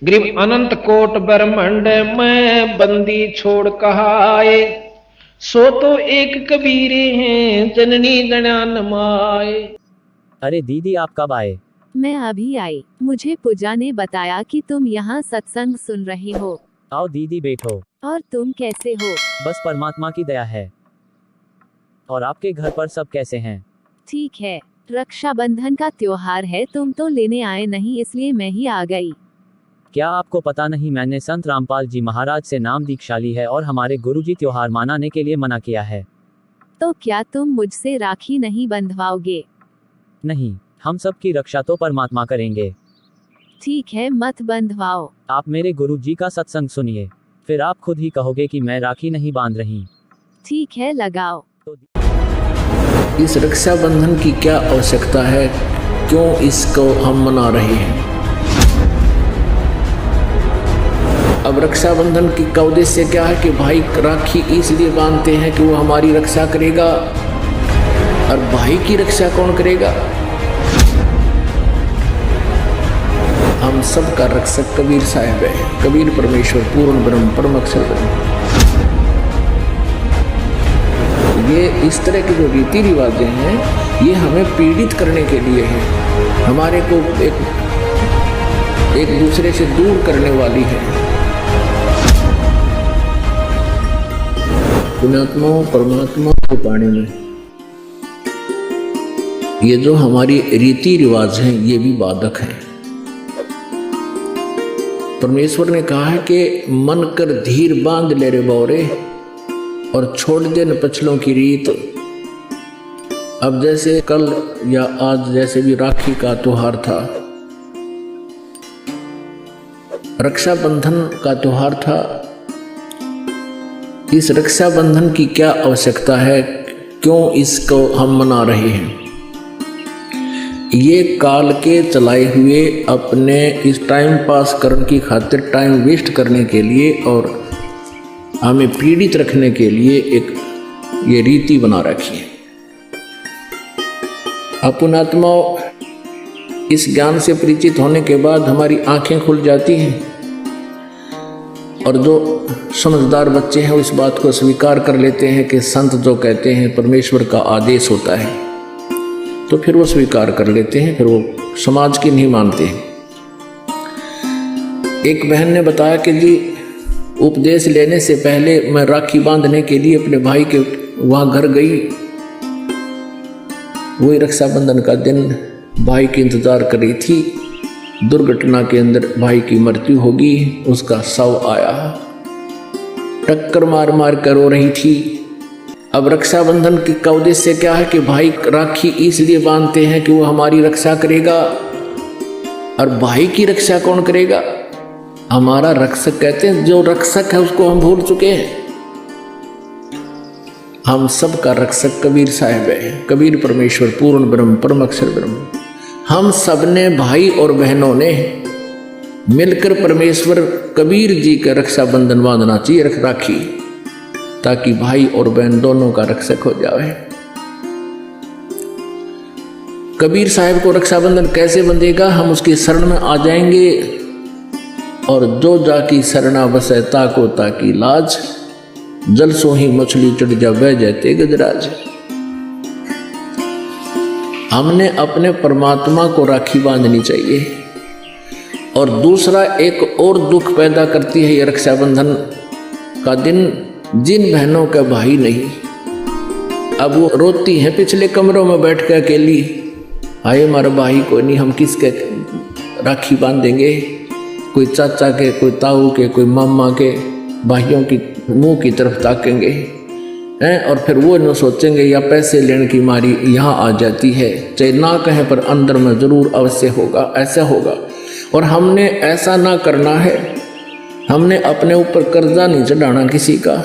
Grieve अनंत coat ब्रह्मांड में बंदी छोड़ कहाए, सो तो एक कबीरे हैं जननी गणान माए। अरे दीदी आप कब आए? मैं अभी आई। मुझे पूजा ने बताया कि तुम यहाँ सत्संग सुन रहे हो। आओ दीदी बैठो। और तुम कैसे हो? बस परमात्मा की दया है। और आपके घर पर सब कैसे हैं? ठीक है, रक्षाबंधन का त्योहार है, तुम तो लेने आए नहीं, इसलिए मैं ही आ गई। क्या आपको पता नहीं, मैंने संत रामपाल जी महाराज से नाम दीक्षा ली है और हमारे गुरुजी त्योहार मनाने के लिए मना किया है। तो क्या तुम मुझसे राखी नहीं बंधवाओगे? नहीं, हम सब की रक्षा तो परमात्मा करेंगे। ठीक है, मत बंधवाओ। आप मेरे गुरुजी का सत्संग सुनिए, फिर आप खुद ही कहोगे कि मैं राखी नहीं बांध रही। ठीक है, लगाओ। इस रक्षाबंधन की क्या आवश्यकता है, क्यों इसको हम मना रहे हैं? अब रक्षाबंधन का उद्देश्य क्या है कि भाई राखी इसलिए बांधते हैं कि वो हमारी रक्षा करेगा, और भाई की रक्षा कौन करेगा? हम सब का रक्षक कबीर साहब है। कबीर परमेश्वर पूर्ण ब्रह्म परम अक्षर ब्रह्म। ये इस तरह के जो रीति रिवाजें हैं ये हमें पीड़ित करने के लिए है, हमारे को एक दूसरे से दूर करने वाली है। पुण्यात्मा परमात्मा को पाने में ये जो हमारी रीति रिवाज हैं ये भी बाधक हैं। परमेश्वर ने कहा है कि मन कर धीर बांध ले रे बौरे और छोड़ दे न पछलों की रीत। अब जैसे कल या आज जैसे भी राखी का त्योहार था, रक्षाबंधन का त्योहार था, इस रक्षाबंधन की क्या आवश्यकता है, क्यों इसको हम मना रहे हैं? ये काल के चलाए हुए अपने इस टाइम पास करने की खातिर, टाइम वेस्ट करने के लिए और हमें पीड़ित रखने के लिए एक ये रीति बना रखी है। अपुणात्मा इस ज्ञान से परिचित होने के बाद हमारी आंखें खुल जाती हैं और जो समझदार बच्चे हैं वो इस बात को स्वीकार कर लेते हैं कि संत जो कहते हैं परमेश्वर का आदेश होता है, तो फिर वो स्वीकार कर लेते हैं, फिर वो समाज की नहीं मानते हैं। एक बहन ने बताया कि जी उपदेश लेने से पहले मैं राखी बांधने के लिए अपने भाई के वहाँ घर गई। वही रक्षाबंधन का दिन भाई की इंतजार कर रही थी। दुर्घटना के अंदर भाई की मृत्यु होगी, उसका शव आया, टक्कर मार मार कर रो रही थी। अब रक्षाबंधन का उद्देश्य क्या है कि भाई राखी इसलिए बांधते हैं कि वो हमारी रक्षा करेगा, और भाई की रक्षा कौन करेगा? हमारा रक्षक कहते हैं, जो रक्षक है उसको हम भूल चुके हैं। हम सब का रक्षक कबीर साहब है। कबीर परमेश्वर पूर्ण ब्रह्म परम अक्षर ब्रह्म। हम सब ने भाई और बहनों ने मिलकर परमेश्वर कबीर जी का रक्षाबंधन बांधना चाहिए, राखी, ताकि भाई और बहन दोनों का रक्षक हो जाए। कबीर साहब को रक्षाबंधन कैसे बंधेगा? हम उसकी शरण में आ जाएंगे, और जो जाकी शरणा बसे ताको ताकी लाज, जल सो ही मछली चढ़ जा बह जाते गजराज। हमने अपने परमात्मा को राखी बांधनी चाहिए। और दूसरा एक और दुख पैदा करती है ये रक्षाबंधन का दिन, जिन बहनों का भाई नहीं, अब वो रोती हैं पिछले कमरों में बैठ के अकेली, आए हमारा भाई को नहीं, हम किसके राखी बांधेंगे? कोई चाचा के, कोई ताऊ के, कोई मामा के भाइयों की मुंह की तरफ ताकेंगे हैं, और फिर वो न सोचेंगे या पैसे लेने की मारी यहाँ आ जाती है, चाहे ना कहें पर अंदर में जरूर अवश्य होगा, ऐसा होगा। और हमने ऐसा ना करना है। हमने अपने ऊपर कर्जा नहीं चढ़ाना किसी का।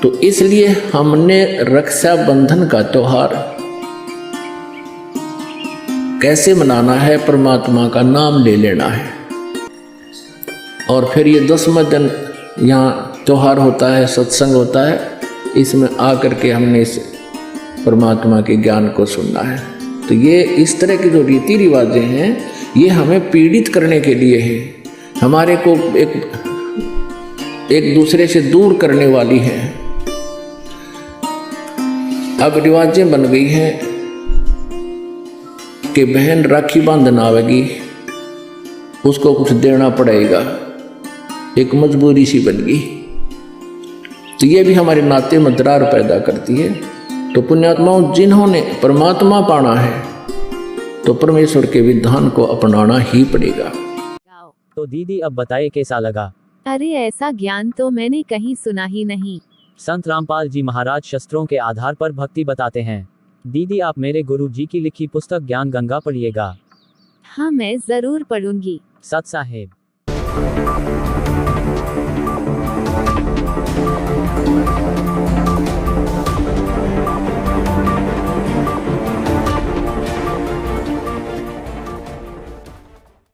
तो इसलिए हमने रक्षाबंधन का त्योहार कैसे मनाना है? परमात्मा का नाम ले लेना है। और फिर ये 10वां दिन यहाँ त्योहार होता है, सत्संग होता है, इसमें आकर के हमने इस परमात्मा के ज्ञान को सुनना है। तो ये इस तरह के जो रीति रिवाजें हैं ये हमें पीड़ित करने के लिए है, हमारे को एक दूसरे से दूर करने वाली है। अब रिवाजें बन गई हैं कि बहन राखी बांधन आवेगी, उसको कुछ देना पड़ेगा, एक मजबूरी सी बन गई। तो ये भी हमारे नाते में दरार पैदा करती है। तो पुण्यात्माओं, जिन्होंने परमात्मा पाना है तो परमेश्वर के विधान को अपनाना ही पड़ेगा। तो दीदी अब बताइए कैसा लगा? अरे ऐसा ज्ञान तो मैंने कहीं सुना ही नहीं। संत रामपाल जी महाराज शस्त्रों के आधार पर भक्ति बताते हैं। दीदी आप मेरे गुरु जी की लिखी पुस्तक ज्ञान गंगा पढ़िएगा। हाँ मैं जरूर पढ़ूंगी। सत साहेब।